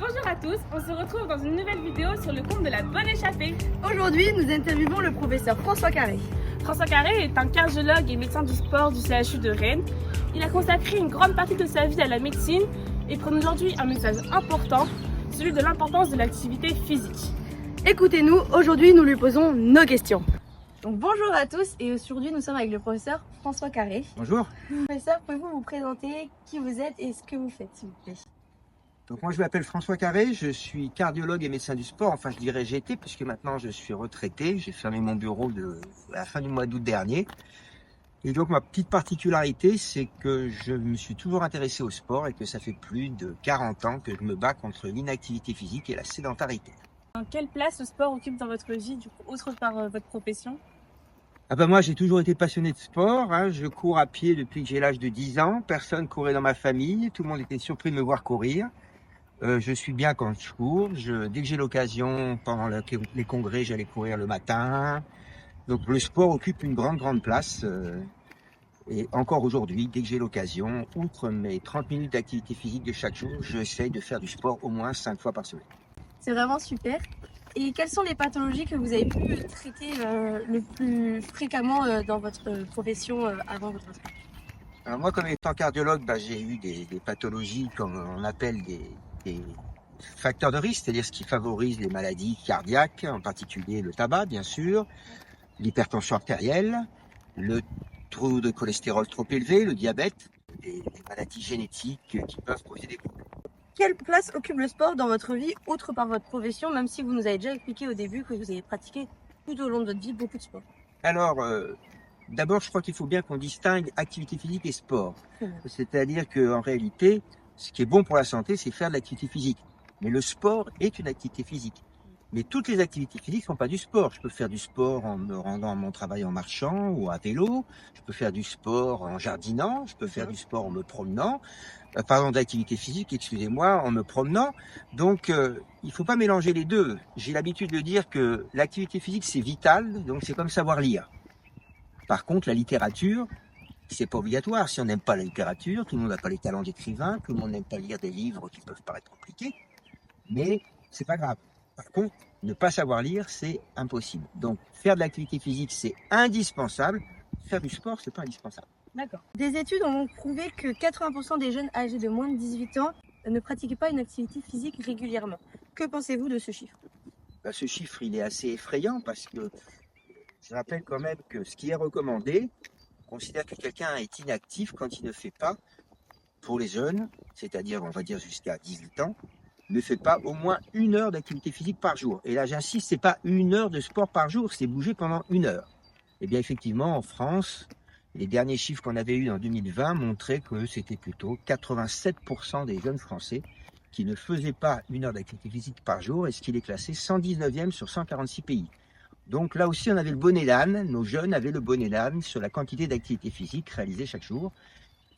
Bonjour à tous, on se retrouve dans une nouvelle vidéo sur le compte de la Bonne Échappée. Aujourd'hui, nous interviewons le professeur François Carré. François Carré est un cardiologue et médecin du sport du CHU de Rennes. Il a consacré une grande partie de sa vie à la médecine et prône aujourd'hui un message important, celui de l'importance de l'activité physique. Écoutez-nous, aujourd'hui nous lui posons nos questions. Donc bonjour à tous et aujourd'hui nous sommes avec le professeur François Carré. Bonjour. Professeur, pouvez-vous vous présenter qui vous êtes et ce que vous faites s'il vous plaît? Donc moi je m'appelle François Carré, je suis cardiologue et médecin du sport, enfin je dirais j'étais puisque maintenant je suis retraité, j'ai fermé mon bureau à la fin du mois d'août dernier. Et donc ma petite particularité c'est que je me suis toujours intéressé au sport et que ça fait plus de 40 ans que je me bats contre l'inactivité physique et la sédentarité. Quelle place le sport occupe dans votre vie, du coup, autre par votre profession? Ah ben moi j'ai toujours été passionné de sport, hein. Je cours à pied depuis que j'ai l'âge de 10 ans, personne courait dans ma famille, tout le monde était surpris de me voir courir. Je suis bien quand je cours. Dès que j'ai l'occasion, pendant les congrès, j'allais courir le matin. Donc le sport occupe une grande place. Et encore aujourd'hui, dès que j'ai l'occasion, outre mes 30 minutes d'activité physique de chaque jour, j'essaye de faire du sport au moins 5 fois par semaine. C'est vraiment super. Et quelles sont les pathologies que vous avez pu traiter le plus fréquemment dans votre profession avant votre retraite? Alors moi, comme étant cardiologue, j'ai eu des pathologies comme on appelle des facteurs de risque, c'est-à-dire ce qui favorise les maladies cardiaques, en particulier le tabac, bien sûr, l'hypertension artérielle, le taux de cholestérol trop élevé, le diabète, et les maladies génétiques qui peuvent causer des problèmes. Quelle place occupe le sport dans votre vie, outre par votre profession, même si vous nous avez déjà expliqué au début que vous avez pratiqué tout au long de votre vie beaucoup de sport? Alors, d'abord, je crois qu'il faut bien qu'on distingue activité physique et sport. C'est-à-dire qu'en réalité, ce qui est bon pour la santé, c'est faire de l'activité physique. Mais le sport est une activité physique. Mais toutes les activités physiques ne sont pas du sport. Je peux faire du sport en me rendant à mon travail en marchant ou à vélo. Je peux faire du sport en jardinant. Je peux faire du sport en me promenant. Pardon, d'activité physique, excusez-moi, en me promenant. Donc, il faut pas mélanger les deux. J'ai l'habitude de dire que l'activité physique, c'est vital. Donc, c'est comme savoir lire. Par contre, la littérature, c'est pas obligatoire. Si on n'aime pas la littérature, tout le monde n'a pas les talents d'écrivain, tout le monde n'aime pas lire des livres qui peuvent paraître compliqués, mais c'est pas grave. Par contre, ne pas savoir lire, c'est impossible. Donc, faire de l'activité physique, c'est indispensable. Faire du sport, c'est pas indispensable. D'accord. Des études ont prouvé que 80% des jeunes âgés de moins de 18 ans ne pratiquaient pas une activité physique régulièrement. Que pensez-vous de ce chiffre? Ce chiffre, il est assez effrayant parce que je rappelle quand même que ce qui est recommandé, on considère que quelqu'un est inactif quand il ne fait pas, pour les jeunes, c'est-à-dire on va dire jusqu'à 18 ans, ne fait pas au moins 1 heure d'activité physique par jour. Et là j'insiste, c'est pas 1 heure de sport par jour, c'est bouger pendant 1 heure. Et bien effectivement en France, les derniers chiffres qu'on avait eus en 2020 montraient que c'était plutôt 87% des jeunes Français qui ne faisaient pas 1 heure d'activité physique par jour et ce qui les classait 119e sur 146 pays. Donc là aussi, on avait le bonnet d'âne, nos jeunes avaient le bonnet d'âne sur la quantité d'activité physique réalisée chaque jour.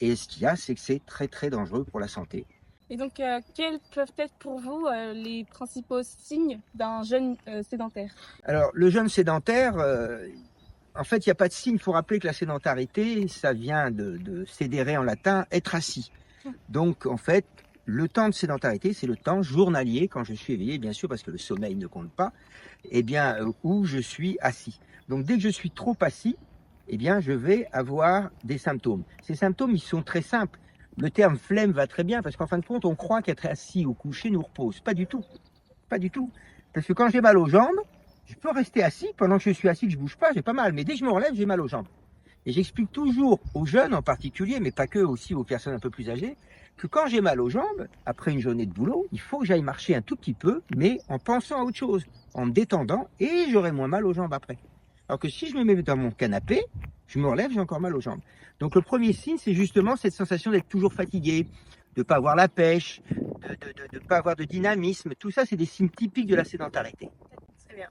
Et ce qu'il y a, c'est que c'est très dangereux pour la santé. Et donc, quels peuvent être pour vous les principaux signes d'un jeune sédentaire? Alors, le jeune sédentaire, en fait, il n'y a pas de signe. Il faut rappeler que la sédentarité, ça vient de sédere en latin, être assis. Donc, en fait, le temps de sédentarité, c'est le temps journalier, quand je suis éveillé, bien sûr, parce que le sommeil ne compte pas, où je suis assis. Donc, dès que je suis trop assis, je vais avoir des symptômes. Ces symptômes, ils sont très simples. Le terme flemme va très bien, parce qu'en fin de compte, on croit qu'être assis ou couché nous repose. Pas du tout. Pas du tout. Parce que quand j'ai mal aux jambes, je peux rester assis, pendant que je suis assis, que je bouge pas, j'ai pas mal. Mais dès que je me relève, j'ai mal aux jambes. Et j'explique toujours aux jeunes en particulier, mais pas que, aussi aux personnes un peu plus âgées, que quand j'ai mal aux jambes, après une journée de boulot, il faut que j'aille marcher un tout petit peu, mais en pensant à autre chose, en me détendant, et j'aurai moins mal aux jambes après. Alors que si je me mets dans mon canapé, je me relève, j'ai encore mal aux jambes. Donc le premier signe, c'est justement cette sensation d'être toujours fatigué, de ne pas avoir la pêche, de ne pas avoir de dynamisme. Tout ça, c'est des signes typiques de la sédentarité. Très bien.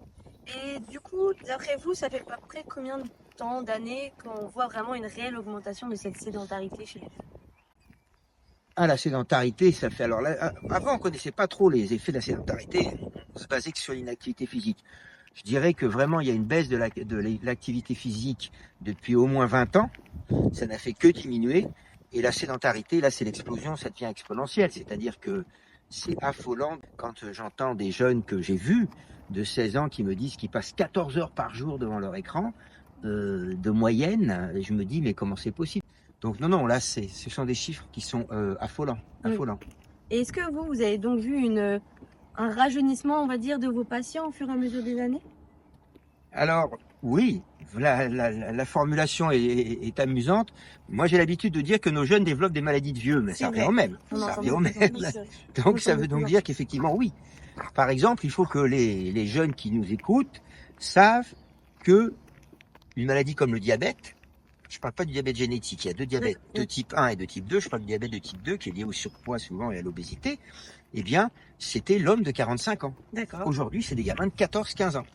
Et du coup, d'après vous, ça fait à peu près combien de temps, d'années, qu'on voit vraiment une réelle augmentation de cette sédentarité chez les jeunes? Ah, la sédentarité, ça fait... Alors là, avant, on ne connaissait pas trop les effets de la sédentarité. On se basait que sur l'inactivité physique. Je dirais que vraiment, il y a une baisse de l'activité physique depuis au moins 20 ans. Ça n'a fait que diminuer. Et la sédentarité, là, c'est l'explosion, ça devient exponentiel. C'est-à-dire que C'est affolant quand j'entends des jeunes que j'ai vus de 16 ans qui me disent qu'ils passent 14 heures par jour devant leur écran, de moyenne. Et je me dis, mais comment c'est possible? Donc non, là, ce sont des chiffres qui sont affolants. Et est-ce que vous avez donc vu un rajeunissement, on va dire, de vos patients au fur et à mesure des années? Alors, oui, la formulation est amusante. Moi, j'ai l'habitude de dire que nos jeunes développent des maladies de vieux, mais ça revient au même. Ça revient au même. Donc, ça veut donc dire qu'effectivement, oui. Par exemple, il faut que les jeunes qui nous écoutent savent que une maladie comme le diabète, je ne parle pas du diabète génétique, il y a deux diabètes, de type 1 et de type 2, je parle du diabète de type 2 qui est lié au surpoids souvent et à l'obésité, eh bien, c'était l'homme de 45 ans. Aujourd'hui, c'est des gamins de 14-15 ans.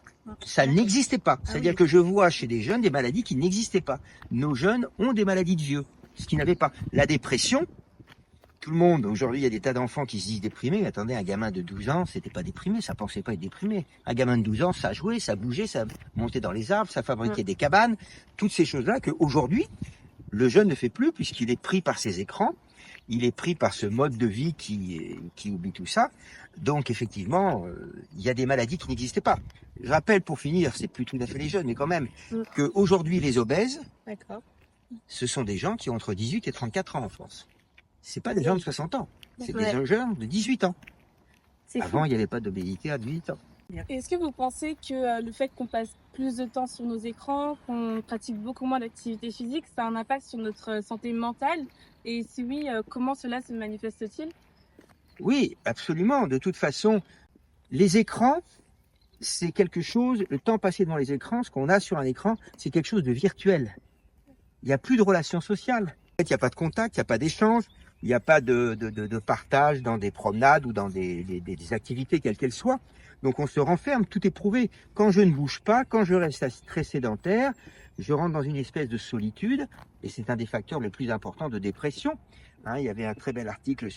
Ça n'existait pas. C'est-à-dire que je vois chez des jeunes des maladies qui n'existaient pas. Nos jeunes ont des maladies de vieux, ce qu'ils n'avaient pas. La dépression, tout le monde, aujourd'hui, il y a des tas d'enfants qui se disent déprimés. Mais attendez, un gamin de 12 ans, c'était pas déprimé, ça pensait pas être déprimé. Un gamin de 12 ans, ça jouait, ça bougeait, ça montait dans les arbres, ça fabriquait des cabanes. Toutes ces choses-là qu'aujourd'hui, le jeune ne fait plus puisqu'il est pris par ses écrans. Il est pris par ce mode de vie qui oublie tout ça. Donc, effectivement, il y a des maladies qui n'existaient pas. Je rappelle, pour finir, c'est plus tout à fait les jeunes, mais quand même, qu'aujourd'hui, les obèses, ce sont des gens qui ont entre 18 et 34 ans en France. C'est pas des gens de 60 ans. C'est des jeunes de 18 ans. Avant, il n'y avait pas d'obésité à 18 ans. Est-ce que vous pensez que le fait qu'on passe plus de temps sur nos écrans, qu'on pratique beaucoup moins d'activité physique, ça a un impact sur notre santé mentale? Et si oui, comment cela se manifeste-t-il? Oui, absolument. De toute façon, les écrans, c'est quelque chose, le temps passé devant les écrans, ce qu'on a sur un écran, c'est quelque chose de virtuel. Il n'y a plus de relations sociales. En fait, il n'y a pas de contact, il n'y a pas d'échange, il n'y a pas de partage dans des promenades ou dans des activités quelles qu'elles soient. Donc on se renferme, tout est prouvé. Quand je ne bouge pas, quand je reste très sédentaire, je rentre dans une espèce de solitude, et c'est un des facteurs les plus importants de dépression. Il y avait un très bel article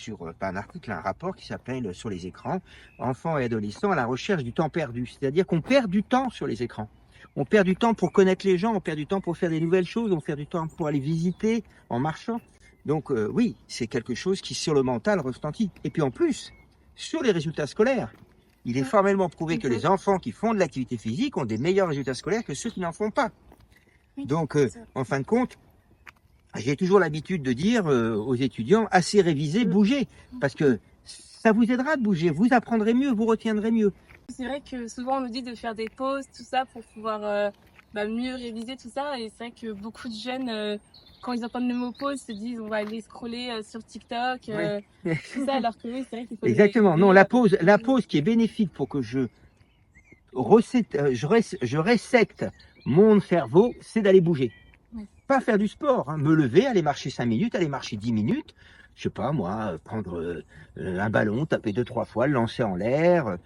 un rapport qui s'appelle Sur les écrans, enfants et adolescents à la recherche du temps perdu. C'est-à-dire qu'on perd du temps sur les écrans. On perd du temps pour connaître les gens, on perd du temps pour faire des nouvelles choses, on perd du temps pour aller visiter en marchant. Donc oui, c'est quelque chose qui sur le mental retentit. Et puis en plus, sur les résultats scolaires, il est formellement prouvé que les enfants qui font de l'activité physique ont des meilleurs résultats scolaires que ceux qui n'en font pas. Donc en fin de compte, j'ai toujours l'habitude de dire aux étudiants, assez réviser, bougez, parce que ça vous aidera de bouger, vous apprendrez mieux, vous retiendrez mieux. C'est vrai que souvent on nous dit de faire des pauses, tout ça, pour pouvoir mieux réviser tout ça. Et c'est vrai que beaucoup de jeunes, quand ils entendent le mot pause, se disent on va aller scroller sur TikTok, tout ça, alors que oui, c'est vrai qu'il faut... Exactement, non, la pause qui est bénéfique pour que je resecte mon cerveau, c'est d'aller bouger. Pas faire du sport, me lever, aller marcher 5 minutes, aller marcher 10 minutes, je sais pas moi, prendre un ballon, taper 2-3 fois, le lancer en l'air,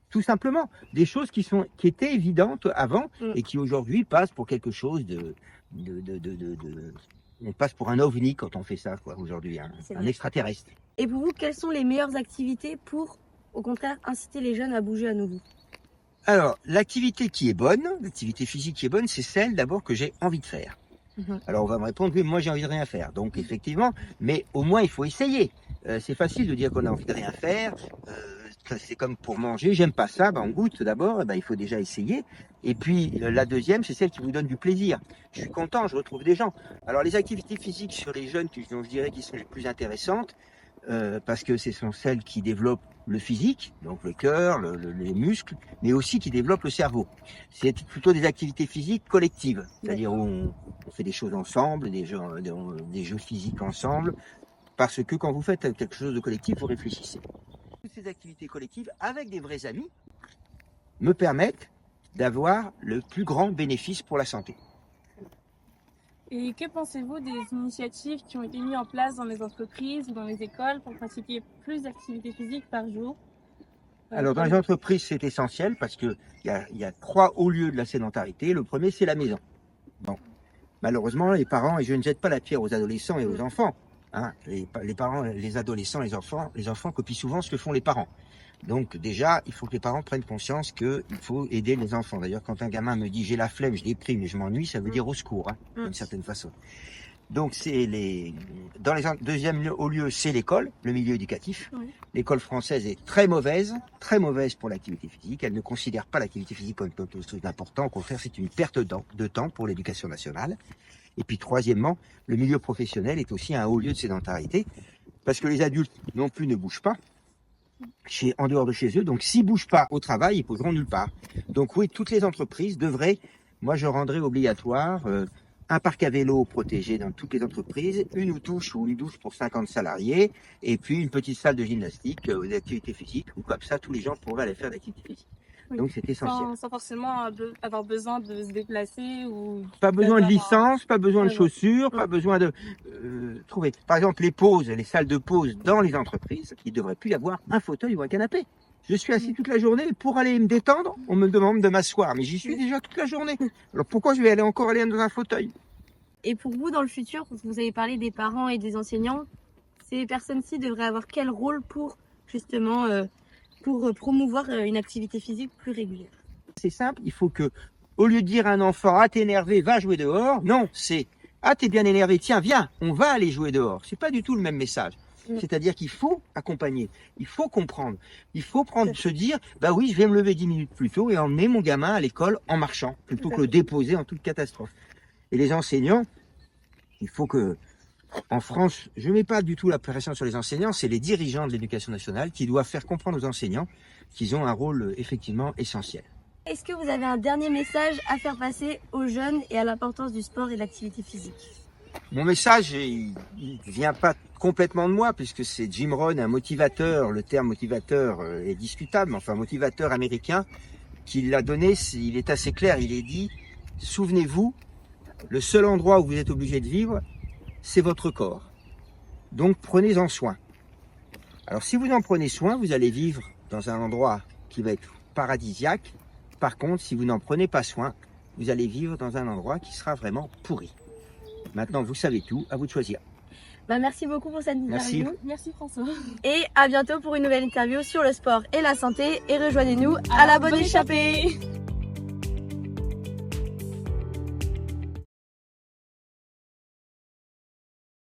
tout simplement. Des choses qui étaient évidentes avant et qui aujourd'hui passent pour quelque chose on passe pour un ovni quand on fait ça, quoi, aujourd'hui, un extraterrestre. Et pour vous, quelles sont les meilleures activités pour, au contraire, inciter les jeunes à bouger à nouveau? Alors, l'activité physique qui est bonne, c'est celle d'abord que j'ai envie de faire. Alors on va me répondre, oui, moi j'ai envie de rien faire. Donc effectivement, mais au moins il faut essayer. C'est facile de dire qu'on a envie de rien faire. C'est comme pour manger, j'aime pas ça, on goûte d'abord, il faut déjà essayer. Et puis la deuxième, c'est celle qui vous donne du plaisir. Je suis content, je retrouve des gens. Alors les activités physiques sur les jeunes, je dirais qui sont les plus intéressantes, parce que ce sont celles qui développent le physique, donc le cœur, les muscles, mais aussi qui développent le cerveau. C'est plutôt des activités physiques collectives, c'est-à-dire où on fait des choses ensemble, des jeux physiques ensemble, parce que quand vous faites quelque chose de collectif, vous réfléchissez. Toutes ces activités collectives, avec des vrais amis, me permettent d'avoir le plus grand bénéfice pour la santé. Et que pensez-vous des initiatives qui ont été mises en place dans les entreprises ou dans les écoles pour pratiquer plus d'activités physiques par jour? Alors dans les entreprises, c'est essentiel parce qu'il y a 3 hauts lieux de la sédentarité. Le premier, c'est la maison. Bon. Malheureusement, les parents, et je ne jette pas la pierre aux adolescents et aux enfants, les parents, les adolescents, les enfants copient souvent ce que font les parents. Donc déjà, il faut que les parents prennent conscience qu'il faut aider les enfants. D'ailleurs, quand un gamin me dit « j'ai la flemme, je déprime et je m'ennuie », ça veut dire au secours, d'une certaine façon. Donc dans les deuxième au lieu, c'est l'école, le milieu éducatif. Oui. L'école française est très mauvaise pour l'activité physique. Elle ne considère pas l'activité physique comme quelque chose d'important. Au contraire, c'est une perte de temps pour l'éducation nationale. Et puis troisièmement, le milieu professionnel est aussi un haut lieu de sédentarité, parce que les adultes non plus ne bougent pas en dehors de chez eux. Donc s'ils bougent pas au travail, ils poseront nulle part. Donc oui, toutes les entreprises devraient, moi je rendrais obligatoire un parc à vélo protégé dans toutes les entreprises, une douche pour 50 salariés, et puis une petite salle de gymnastique, d'activité physique, où comme ça tous les gens pourraient aller faire d'activité physique. Oui. Donc c'est essentiel. Sans forcément avoir besoin de se déplacer ou... Pas besoin de licence, pas besoin de Ouais, chaussures, pas besoin de trouver. Par exemple, les salles de pause dans les entreprises, il ne devrait plus y avoir un fauteuil ou un canapé. Je suis assis toute la journée, pour aller me détendre, on me demande de m'asseoir, mais j'y suis déjà toute la journée. Alors pourquoi je vais encore aller dans un fauteuil? Et pour vous, dans le futur, vous avez parlé des parents et des enseignants, ces personnes-ci devraient avoir quel rôle pour justement pour promouvoir une activité physique plus régulière? C'est simple, il faut que, au lieu de dire à un enfant, ah t'es énervé, va jouer dehors, non, c'est, ah t'es bien énervé, tiens, viens, on va aller jouer dehors. C'est pas du tout le même message. C'est-à-dire qu'il faut accompagner, il faut comprendre, il faut se dire, bah oui, je vais me lever 10 minutes plus tôt et emmener mon gamin à l'école en marchant, plutôt que le déposer en toute catastrophe. Et les enseignants, il faut que, en France, je ne mets pas du tout la pression sur les enseignants, c'est les dirigeants de l'éducation nationale qui doivent faire comprendre aux enseignants qu'ils ont un rôle effectivement essentiel. Est-ce que vous avez un dernier message à faire passer aux jeunes et à l'importance du sport et de l'activité physique? Mon message, il vient pas complètement de moi, puisque c'est Jim Rohn, un motivateur, le terme motivateur est discutable, mais enfin motivateur américain, qui l'a donné, il est assez clair, il est dit, souvenez-vous, le seul endroit où vous êtes obligé de vivre, c'est votre corps. Donc prenez-en soin. Alors si vous en prenez soin, vous allez vivre dans un endroit qui va être paradisiaque. Par contre, si vous n'en prenez pas soin, vous allez vivre dans un endroit qui sera vraiment pourri. Maintenant, vous savez tout, à vous de choisir. Merci beaucoup pour cette interview. Merci. Merci François. Et à bientôt pour une nouvelle interview sur le sport et la santé. Et rejoignez-nous à la bonne échappée.